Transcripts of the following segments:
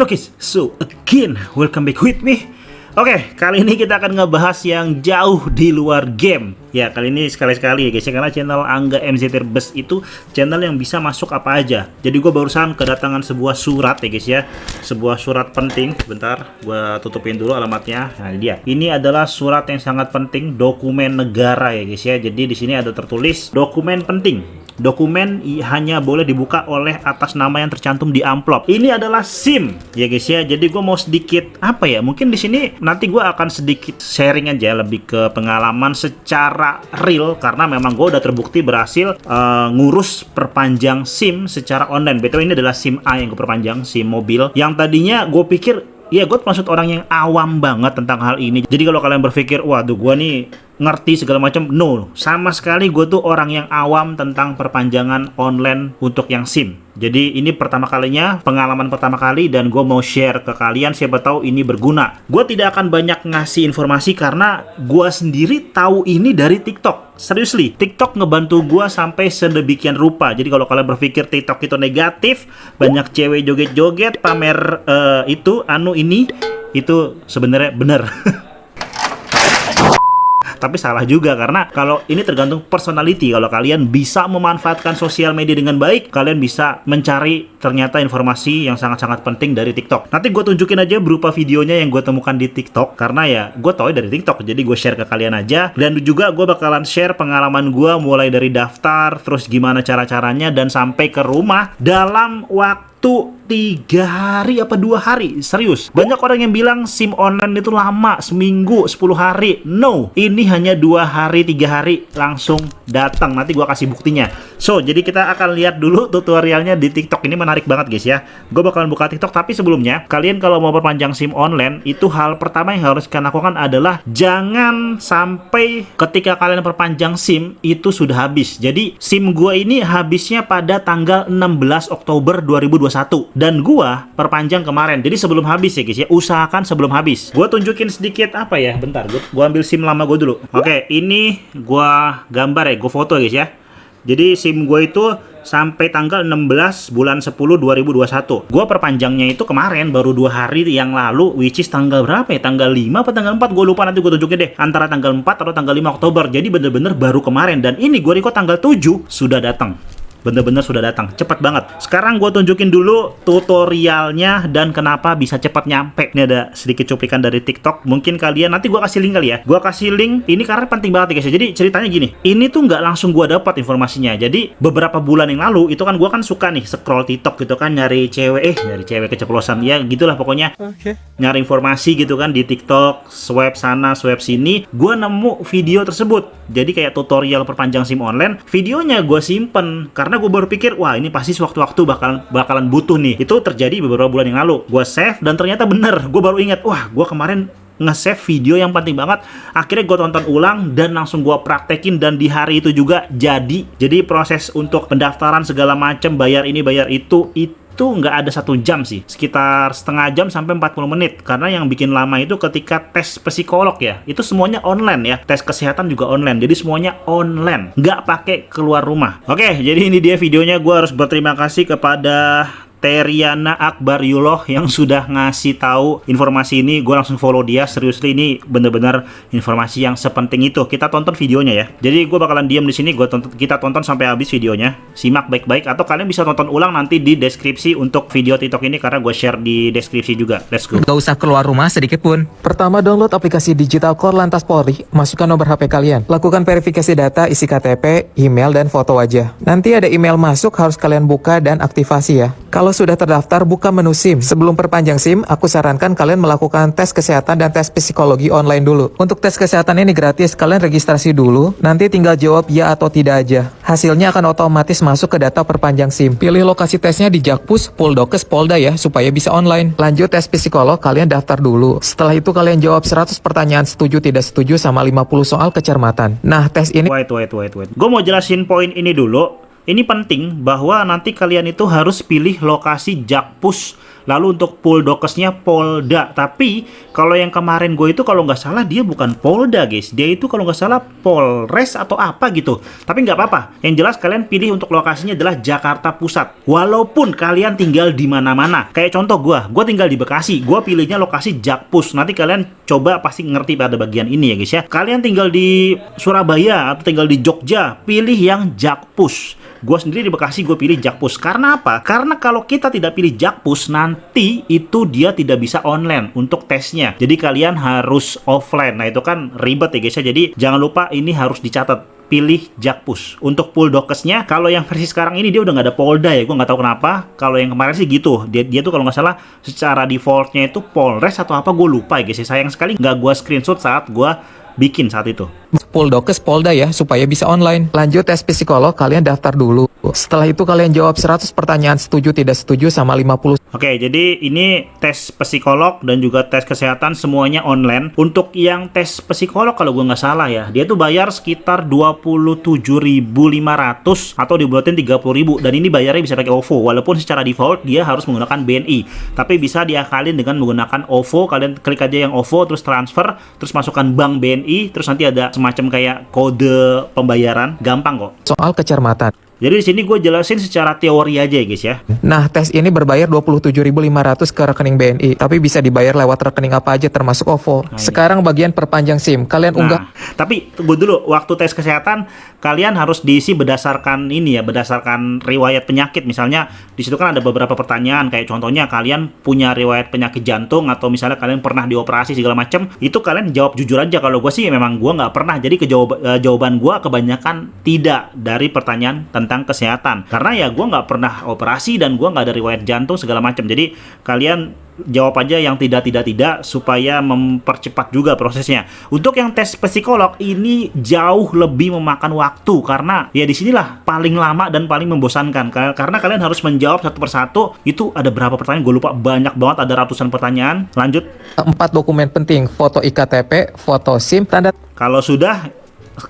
Halo guys, so again, welcome back with me. Oke, kali ini kita akan ngebahas yang jauh di luar game. Ya, kali ini sekali-sekali ya guys ya, karena channel Angga MZRBus itu channel yang bisa masuk apa aja. Jadi gue barusan kedatangan sebuah surat ya guys ya, sebuah surat penting. Bentar, gue tutupin dulu alamatnya. Nah, ini dia. Ini adalah surat yang sangat penting, dokumen negara ya guys ya. Jadi di sini ada tertulis dokumen penting. Dokumen hanya boleh dibuka oleh atas nama yang tercantum di amplop. Ini adalah SIM ya guys ya. Jadi gue mau sedikit apa ya? Mungkin di sini nanti gue akan sedikit sharing aja lebih ke pengalaman secara real karena memang gue udah terbukti berhasil ngurus perpanjang SIM secara online. Betul, ini adalah SIM A yang gue perpanjang, SIM mobil. Yang tadinya gue pikir ya gue maksud orang yang awam banget tentang hal ini. Jadi kalau kalian berpikir, waduh gue nih ngerti segala macam, no, sama sekali gue tuh orang yang awam tentang perpanjangan online untuk yang SIM. Jadi ini pertama kalinya, pengalaman pertama kali, dan gue mau share ke kalian, siapa tahu ini berguna. Gue tidak akan banyak ngasih informasi karena gue sendiri tahu ini dari TikTok. Seriously, TikTok ngebantu gue sampai sedemikian rupa. Jadi kalau kalian berpikir TikTok itu negatif, banyak cewek joget-joget, pamer itu sebenarnya bener. Tapi salah juga karena kalau ini tergantung personality. Kalau kalian bisa memanfaatkan sosial media dengan baik, kalian bisa mencari ternyata informasi yang sangat-sangat penting dari TikTok. Nanti gue tunjukin aja berupa videonya yang gue temukan di TikTok karena ya gue tahu dari TikTok, jadi gue share ke kalian aja. Dan juga gue bakalan share pengalaman gue mulai dari daftar, terus gimana cara-caranya, dan sampai ke rumah dalam waktu 3 hari apa 2 hari. Serius, banyak orang yang bilang SIM online itu lama, seminggu, 10 hari. No, ini hanya 2 hari 3 hari langsung datang. Nanti gua kasih buktinya. So, jadi kita akan lihat dulu tutorialnya di TikTok. Ini menarik banget guys ya. Gue bakalan buka TikTok, tapi sebelumnya kalian kalau mau perpanjang SIM online, itu hal pertama yang harus kalian lakukan adalah jangan sampai ketika kalian perpanjang SIM itu sudah habis. Jadi SIM gua ini habisnya pada tanggal 16 Oktober 2021. Dan gua perpanjang kemarin. Jadi sebelum habis ya guys ya, usahakan sebelum habis. Gua tunjukin sedikit apa ya, bentar, gua ambil SIM lama gua dulu. Oke, ini gua gambar ya, gua foto guys ya. Jadi SIM gua itu sampai tanggal 16 bulan 10 2021. Gua perpanjangnya itu kemarin, baru 2 hari yang lalu, which is tanggal berapa ya? Tanggal 5 apa tanggal 4? Gue lupa, nanti gue tunjukin deh. Antara tanggal 4 atau tanggal 5 Oktober. Jadi bener-bener baru kemarin. Dan ini gue record tanggal 7 sudah datang. Bener-bener sudah datang, cepat banget. Sekarang gue tunjukin dulu tutorialnya dan kenapa bisa cepat nyampe. Ini ada sedikit cuplikan dari TikTok. Mungkin kalian, nanti gue kasih link kali ya. Gue kasih link, ini karena penting banget guys. Jadi ceritanya gini, ini tuh nggak langsung gue dapat informasinya. Jadi beberapa bulan yang lalu, itu kan gue kan suka nih scroll TikTok gitu kan, nyari cewek keceplosan. Ya gitulah pokoknya. Nyari informasi gitu kan di TikTok, swipe sana, swipe sini. Gue nemu video tersebut. Jadi kayak tutorial perpanjang SIM online. Videonya gue simpen karena gue baru pikir, wah ini pasti sewaktu-waktu bakalan butuh nih. Itu terjadi beberapa bulan yang lalu. Gue save dan ternyata bener. Gue baru ingat, wah gue kemarin nge-save video yang penting banget. Akhirnya gue tonton ulang dan langsung gue praktekin, dan di hari itu juga jadi proses untuk pendaftaran segala macam, bayar ini bayar itu nggak ada 1 jam sih, sekitar setengah jam sampai 40 menit. Karena yang bikin lama itu ketika tes psikolog ya, itu semuanya online ya, tes kesehatan juga online, jadi semuanya online, nggak pakai keluar rumah. Oke, jadi ini dia videonya. Gue harus berterima kasih kepada Teriana Akbaryuloh yang sudah ngasih tahu informasi ini. Gue langsung follow dia. Seriously, ini bener-bener informasi yang sepenting itu. Kita tonton videonya ya. Jadi gue bakalan diam di sini. Kita tonton sampai habis videonya. Simak baik-baik. Atau kalian bisa tonton ulang nanti di deskripsi untuk video TikTok ini, karena gue share di deskripsi juga. Let's go. Gak usah keluar rumah sedikit pun. Pertama, download aplikasi Digital Korlantas Polri, masukkan nomor HP kalian. Lakukan verifikasi data, isi KTP, email, dan foto wajah. Nanti ada email masuk, harus kalian buka dan aktifasi ya. Kalau sudah terdaftar, buka menu SIM. Sebelum perpanjang SIM, aku sarankan kalian melakukan tes kesehatan dan tes psikologi online dulu. Untuk tes kesehatan ini gratis, kalian registrasi dulu, nanti tinggal jawab ya atau tidak aja. Hasilnya akan otomatis masuk ke data perpanjang SIM. Pilih lokasi tesnya di Jakpus, Puldokes, Polda ya, supaya bisa online. Lanjut tes psikolog, kalian daftar dulu. Setelah itu kalian jawab 100 pertanyaan setuju tidak setuju sama 50 soal kecermatan. Nah, tes ini... Wait. Gue mau jelasin poin ini dulu. Ini penting bahwa nanti kalian itu harus pilih lokasi Jakpus Lalu untuk Puldokesnya Polda. Tapi kalau yang kemarin gue itu kalau nggak salah dia bukan Polda guys. Dia itu kalau nggak salah Polres atau apa gitu. Tapi nggak apa-apa. Yang jelas kalian pilih untuk lokasinya adalah Jakarta Pusat. Walaupun kalian tinggal di mana-mana. Kayak contoh gue tinggal di Bekasi. Gue pilihnya lokasi Jakpus. Nanti kalian coba pasti ngerti pada bagian ini ya guys ya. Kalian tinggal di Surabaya atau tinggal di Jogja, pilih yang Jakpus. Gue sendiri di Bekasi, gue pilih Jakpus. Karena apa? Karena kalau kita tidak pilih Jakpus, nanti itu dia tidak bisa online untuk tesnya. Jadi kalian harus offline. Nah itu kan ribet ya guys ya. Jadi jangan lupa ini harus dicatat. Pilih Jakpus. Untuk Puldokesnya, kalau yang versi sekarang ini dia udah nggak ada Polda ya. Gue nggak tahu kenapa. Kalau yang kemarin sih gitu. Dia tuh kalau nggak salah secara defaultnya itu Polres atau apa gue lupa ya guys ya. Sayang sekali nggak gue screenshot saat gue bikin saat itu. Puldokes Polda ya, supaya bisa online. Lanjut tes psikolog, kalian daftar dulu. Setelah itu kalian jawab 100 pertanyaan setuju tidak setuju sama 50. Oke, jadi ini tes psikolog dan juga tes kesehatan semuanya online. Untuk yang tes psikolog kalau gue nggak salah ya, dia tuh bayar sekitar 27.500 atau dibulatin 30.000, dan ini bayarnya bisa pakai OVO. Walaupun secara default dia harus menggunakan BNI, tapi bisa diakalin dengan menggunakan OVO. Kalian klik aja yang OVO, terus transfer, terus masukkan bank BNI, terus nanti ada semacam kayak kode pembayaran, gampang kok. Soal kecermatan. Jadi di sini gue jelasin secara teori aja ya guys ya. Nah, tes ini berbayar 27.500 ke rekening BNI, tapi bisa dibayar lewat rekening apa aja termasuk OVO. Sekarang bagian perpanjang SIM. Kalian unggah. Tapi tunggu dulu, waktu tes kesehatan kalian harus diisi berdasarkan ini ya, berdasarkan riwayat penyakit. Misalnya di situ kan ada beberapa pertanyaan kayak contohnya kalian punya riwayat penyakit jantung atau misalnya kalian pernah dioperasi segala macam. Itu kalian jawab jujur aja. Kalau gue sih memang gue nggak pernah. Jadi jawaban gue kebanyakan tidak dari pertanyaan tentang kesehatan, karena ya gue nggak pernah operasi dan gue nggak ada riwayat jantung segala macam. Jadi kalian jawab aja yang tidak supaya mempercepat juga prosesnya. Untuk yang tes psikolog ini jauh lebih memakan waktu, karena ya disinilah paling lama dan paling membosankan, karena kalian harus menjawab satu persatu. Itu ada berapa pertanyaan gue lupa, banyak banget, ada ratusan pertanyaan. Lanjut. 4 dokumen penting, foto IKTP, foto SIM, tanda. Kalau sudah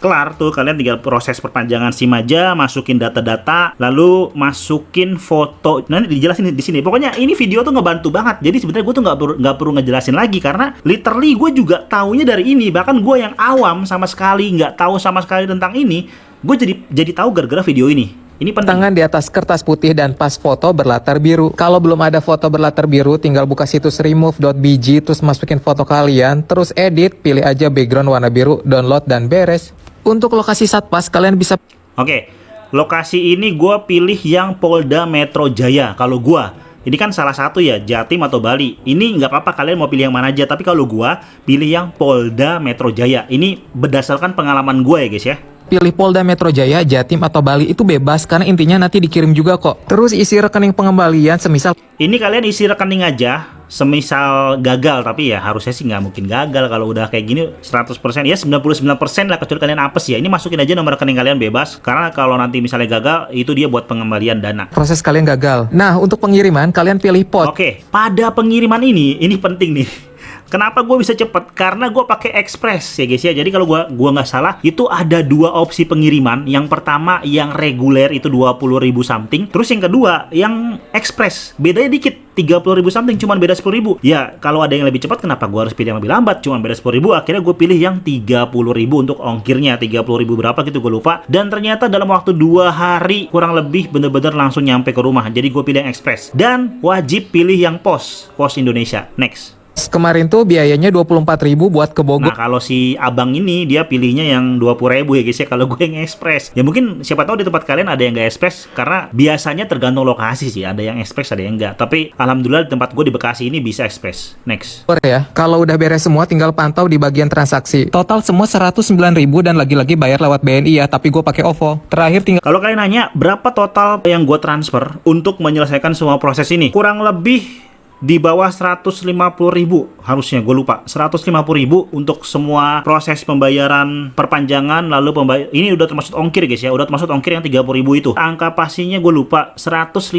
kelar tuh, kalian tinggal proses perpanjangan SIM aja, masukin data-data, lalu masukin foto. Nanti dijelasin di sini. Pokoknya ini video tuh ngebantu banget. Jadi sebenarnya gue tuh nggak perlu ngejelasin lagi, karena literally gue juga taunya dari ini. Bahkan gue yang awam sama sekali nggak tahu sama sekali tentang ini, gue jadi tahu gara-gara video ini. Ini penting. Tangan di atas kertas putih dan pas foto berlatar biru. Kalau belum ada foto berlatar biru, tinggal buka situs remove.bg, terus masukin foto kalian, terus edit, pilih aja background warna biru, download, dan beres. Untuk lokasi Satpas, kalian bisa... Oke, lokasi ini gue pilih yang Polda Metro Jaya. Kalau gue, ini kan salah satu ya, Jatim atau Bali. Ini nggak apa-apa, kalian mau pilih yang mana aja. Tapi kalau gue pilih yang Polda Metro Jaya. Ini berdasarkan pengalaman gue ya guys ya. Pilih Polda Metro Jaya, Jatim, atau Bali itu bebas, karena intinya nanti dikirim juga kok. Terus isi rekening pengembalian semisal... Ini kalian isi rekening aja, semisal gagal. Tapi ya harusnya sih nggak mungkin gagal kalau udah kayak gini 100%. Ya 99% lah, kecuali kalian apes ya. Ini masukin aja nomor rekening kalian bebas, karena kalau nanti misalnya gagal, itu dia buat pengembalian dana. Proses kalian gagal. Nah, untuk pengiriman, kalian pilih pos. Oke, pada pengiriman ini penting nih. Kenapa gue bisa cepet? Karena gue pakai Express ya guys ya. Jadi kalau gue nggak salah itu ada 2 opsi pengiriman. Yang pertama yang reguler itu 20.000 something. Terus yang kedua yang Express. Bedanya dikit, 30.000 something, cuman beda 10.000. Ya kalau ada yang lebih cepat, kenapa gue harus pilih yang lebih lambat? Cuman beda 10.000. Akhirnya gue pilih yang 30.000 untuk ongkirnya. 30.000 berapa gitu gue lupa. Dan ternyata dalam waktu 2 hari kurang lebih bener-bener langsung nyampe ke rumah. Jadi gue pilih yang Express. Dan wajib pilih yang Pos Indonesia. Next. Kemarin tuh biayanya 24.000 buat ke Bogor. Nah kalau si abang ini dia pilihnya yang 20.000 ya guys ya. Kalau gue yang Express, ya mungkin siapa tahu di tempat kalian ada yang nggak Express, karena biasanya tergantung lokasi sih, ada yang Express ada yang enggak. Tapi alhamdulillah di tempat gue di Bekasi ini bisa Express. Next. Ya, kalau udah beres semua tinggal pantau di bagian transaksi. Total semua 109.000 dan lagi-lagi bayar lewat BNI ya, tapi gue pakai OVO. Terakhir tinggal... Kalau kalian nanya berapa total yang gue transfer untuk menyelesaikan semua proses ini, kurang lebih di bawah 150.000 harusnya, gue lupa 150.000 untuk semua proses pembayaran perpanjangan. Lalu ini udah termasuk ongkir guys ya, udah termasuk ongkir yang 30.000 itu. Angka pastinya gue lupa, 150.000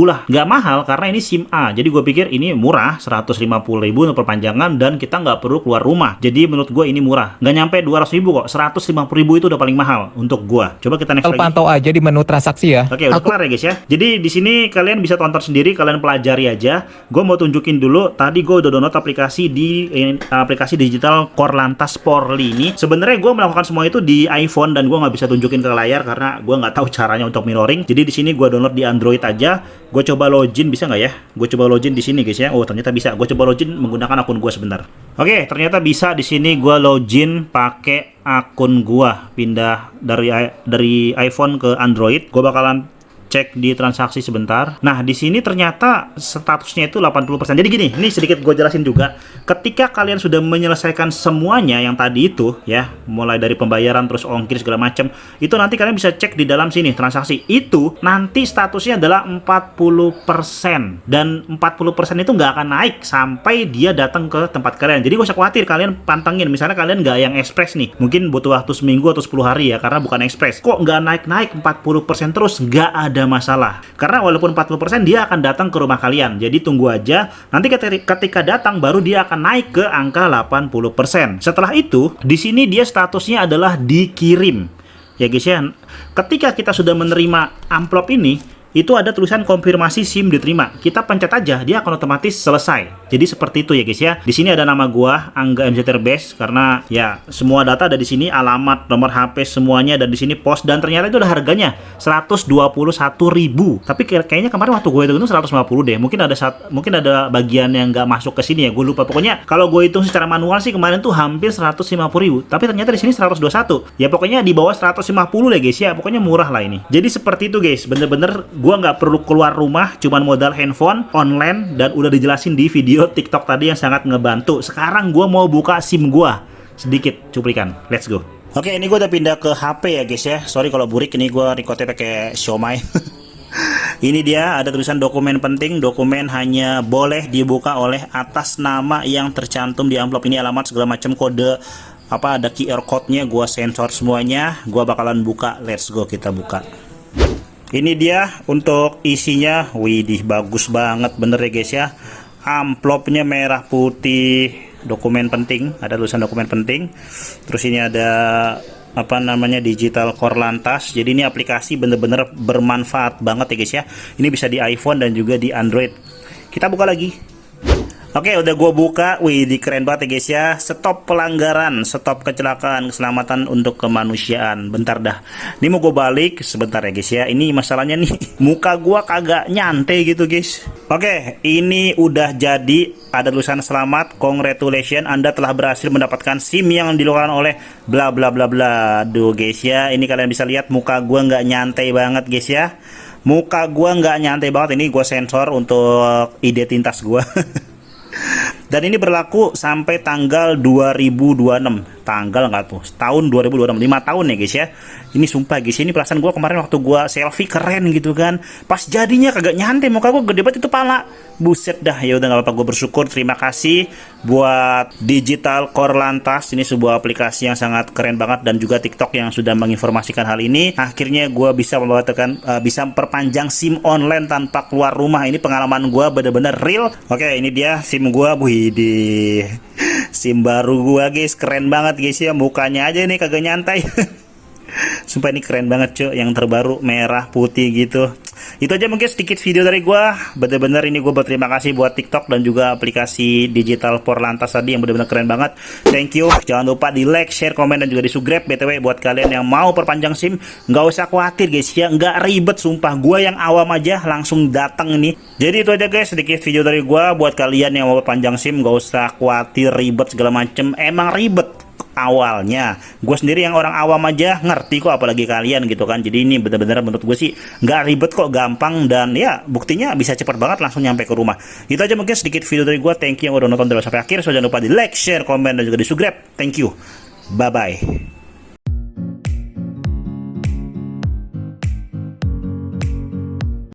lah, nggak mahal karena ini SIM A. Jadi gue pikir ini murah, 150.000 untuk perpanjangan dan kita nggak perlu keluar rumah. Jadi menurut gue ini murah, nggak nyampe 200.000 kok. 150.000 itu udah paling mahal untuk gue. Coba kita next lagi. Pantau aja di menu transaksi ya. Oke, udah kelar ya guys ya. Jadi di sini kalian bisa tonton sendiri, kalian pelajari aja. Gue mau tunjukin dulu, tadi gue udah download aplikasi di aplikasi digital Korlantas Polri ini. Sebenarnya gue melakukan semua itu di iPhone dan gue nggak bisa tunjukin ke layar karena gue nggak tahu caranya untuk mirroring. Jadi di sini gue download di Android aja. Gue coba login, bisa nggak ya? Gue coba login di sini guys ya. Oh ternyata bisa. Gue coba login menggunakan akun gue sebentar. Oke, ternyata bisa di sini gue login pakai akun gue. Pindah dari iPhone ke Android. Gue bakalan cek di transaksi sebentar. Nah, di sini ternyata statusnya itu 80%. Jadi gini, ini sedikit gue jelasin juga. Ketika kalian sudah menyelesaikan semuanya yang tadi itu, ya, mulai dari pembayaran terus ongkir segala macam, itu nanti kalian bisa cek di dalam sini transaksi. Itu nanti statusnya adalah 40%. Dan 40% itu nggak akan naik sampai dia datang ke tempat kalian. Jadi gak usah khawatir, kalian pantengin. Misalnya kalian nggak yang ekspres nih, mungkin butuh waktu seminggu atau 10 hari ya, karena bukan ekspres. Kok nggak naik-naik 40% terus? Nggak ada masalah, karena walaupun 40% dia akan datang ke rumah kalian. Jadi tunggu aja, nanti ketika datang baru dia akan naik ke angka 80%. Setelah itu di sini dia statusnya adalah dikirim ya guys ya. Ketika kita sudah menerima amplop ini, itu ada tulisan konfirmasi SIM diterima. Kita pencet aja, dia akan otomatis selesai. Jadi seperti itu ya guys ya. Di sini ada nama gua, Angga MZ Best, karena ya semua data ada di sini, alamat, nomor HP semuanya, dan di sini pos, dan ternyata itu ada harganya 121.000. Tapi kayaknya kemarin waktu gue hitung itu 150 deh. Mungkin ada bagian yang nggak masuk ke sini ya, gue lupa. Pokoknya kalau gue hitung secara manual sih kemarin tuh hampir 150.000. Tapi ternyata di sini 121. Ya pokoknya di bawah 150 lah guys ya. Pokoknya murah lah ini. Jadi seperti itu guys. Bener-bener gue nggak perlu keluar rumah, cuman modal handphone, online, dan udah dijelasin di video TikTok tadi yang sangat ngebantu. Sekarang gue mau buka SIM gue. Sedikit cuplikan. Let's go. Oke, ini gue udah pindah ke HP ya guys ya. Sorry kalau burik, ini gue recordnya pakai Xiaomi. Ini dia, ada tulisan dokumen penting. Dokumen hanya boleh dibuka oleh atas nama yang tercantum di amplop ini, alamat segala macam, kode apa, ada QR code-nya. Gue sensor semuanya. Gue bakalan buka. Let's go, kita buka. Ini dia untuk isinya. Widih, bagus banget bener ya guys ya. Amplopnya merah putih, dokumen penting, ada tulisan dokumen penting. Terus ini ada apa namanya, digital Korlantas. Jadi ini aplikasi bener-bener bermanfaat banget ya guys ya. Ini bisa di iPhone dan juga di Android. Kita buka lagi. Oke, udah gue buka. Wih, keren banget ya guys ya. Stop pelanggaran, stop kecelakaan, keselamatan untuk kemanusiaan. Bentar dah, ini mau gue balik sebentar ya guys ya. Ini masalahnya nih, muka gue kagak nyantai gitu guys. Oke, ini udah jadi. Ada tulisan selamat, congratulations, Anda telah berhasil mendapatkan SIM yang dilakukan oleh bla bla bla bla. Duh guys ya, ini kalian bisa lihat muka gue nggak nyantai banget guys ya. Muka gue nggak nyantai banget. Ini gue sensor untuk identitas gue. Dan ini berlaku sampai tanggal 2026. Tanggal nggak tuh? Tahun 2026. 5 tahun ya guys ya. Ini sumpah guys, ini perasaan gue kemarin waktu gue selfie keren gitu kan. Pas jadinya kagak nyantai, muka gue gede banget itu pala. Buset dah, ya udah nggak apa-apa, gue bersyukur. Terima kasih buat Digital Korlantas. Ini sebuah aplikasi yang sangat keren banget, dan juga TikTok yang sudah menginformasikan hal ini. Akhirnya gue bisa bisa perpanjang SIM online tanpa keluar rumah. Ini pengalaman gue bener-bener real. Oke, ini dia SIM gue. Wih, SIM baru gue guys, keren banget guys ya. Mukanya aja nih kagak nyantai. Sumpah ini keren banget cuy, yang terbaru merah putih gitu. Itu aja mungkin sedikit video dari gua. Bener-bener ini gua berterima kasih buat TikTok dan juga aplikasi Digital Korlantas tadi yang bener-bener keren banget. Thank you. Jangan lupa di like, share, komen, dan juga di subscribe. BTW buat kalian yang mau perpanjang SIM, nggak usah khawatir guys ya, nggak ribet sumpah. Gua yang awam aja langsung datang ini. Jadi itu aja guys, sedikit video dari gua buat kalian yang mau perpanjang SIM, nggak usah khawatir ribet segala macem. Emang ribet awalnya, gue sendiri yang orang awam aja ngerti kok, apalagi kalian gitu kan. Jadi ini bener-bener menurut gue sih nggak ribet kok, gampang, dan ya buktinya bisa cepat banget langsung nyampe ke rumah. Itu aja mungkin sedikit video dari gue. Thank you yang udah nonton dari sampai akhir. So jangan lupa di like, share, komen, dan juga di subscribe. Thank you, bye bye.